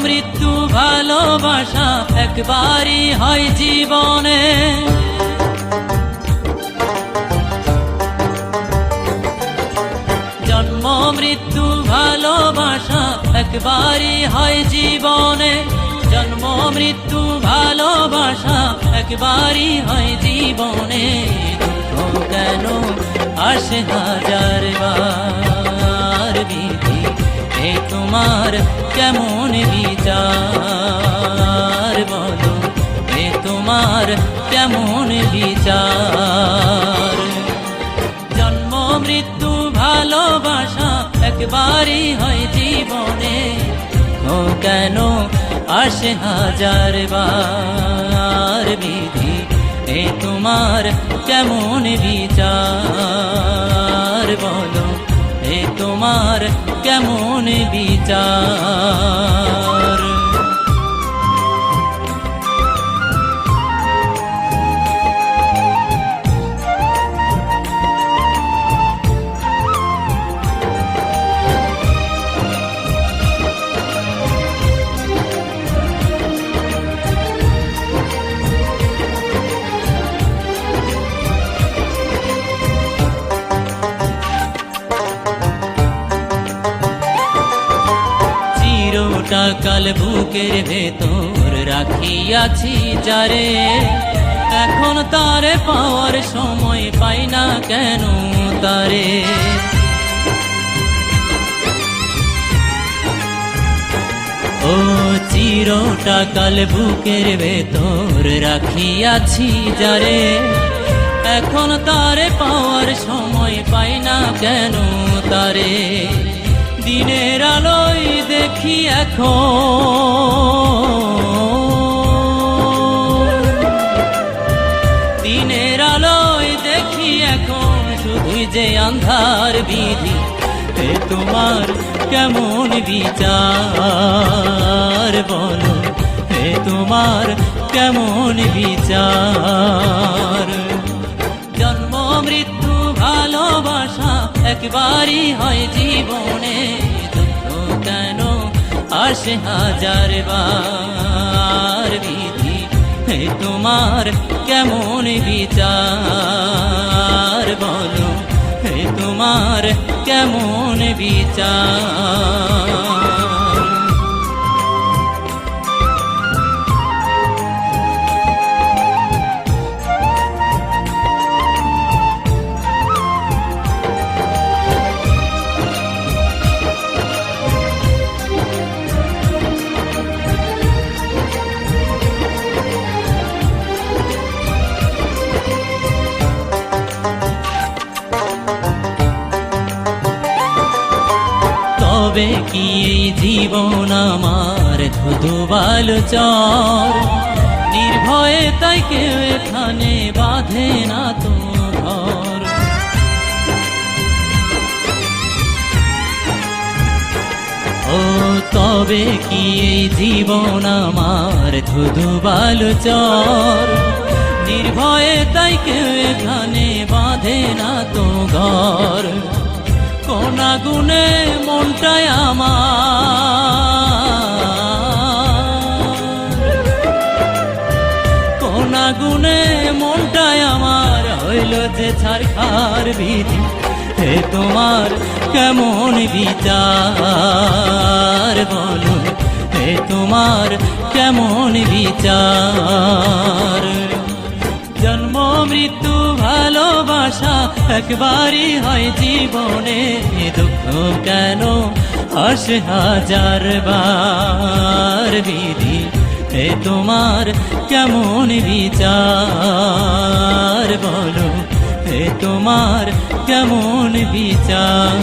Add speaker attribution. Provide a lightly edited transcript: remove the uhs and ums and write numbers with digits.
Speaker 1: মৃত্যু ভালোবাসা একবারই হয় জীবনে। জন্ম মৃত্যু ভালোবাসা একবারই হয় জীবনে। জন্ম মৃত্যু ভালোবাসা একবারই হয় জীবনে। দুঃখ কেন আসে হাজার বার, বিধি এ তোমার কেমন বিচার, বলো এ তোমার কেমন বিচার। জন্ম মৃত্যু ভালোবাসা একবারই হয় জীবনে। ও কেন আসে হাজার বার, বিধি এ তোমার কেমন বিচার, বলো এ তোমার কেমন বিচার। কাল বুকের ভেতর রাখিয়াছি যারে, এখন তারে পাওয়ার সময় পাই না কেন তারে। ও চিরটা কাল বুকের ভেতর রাখিয়াছি যারে, এখন তারে পাওয়ার সময় পাই না কেন তারে। দিনের আলোয় দেখি এখন, দিনের আলোয় দেখি এখন শুধুই যে আন্ধার, বিধি এ তোমার কেমন বিচার, বলো এ তোমার কেমন বিচার। জন্ম মৃত্যু ভালোবাসা একবারই হয় জীবনে। দুঃখ কেন আসে হাজার বার, বিধি এ তোমার কেমন বিচার, বলো এ তোমার কেমন বিচার। তবে কি এই জীবন আমার ধুধু বালুচর, নির্ভয়ে তাই কেউ এখানে বাঁধে না তো ঘর। ও তবে কি এই জীবন আমার ধুধু বালুচর, নির্ভয়ে তাই কেউ এখানে বাঁধে না তো ঘর। কোন আগুনে মনটাই আমার, কোন আগুনে মনটাই আমার হইল যে ছারখার, বিধি এ তোমার কেমন বিচার, বলো এ তোমার কেমন বিচার। জন্ম মৃত্যু ভালোবাসা একবারই হয় জীবনে। দুঃখ কেন আসে হাজার বার, বিধি এ তোমার কেমন বিচার, বলো এ তোমার কেমন বিচার।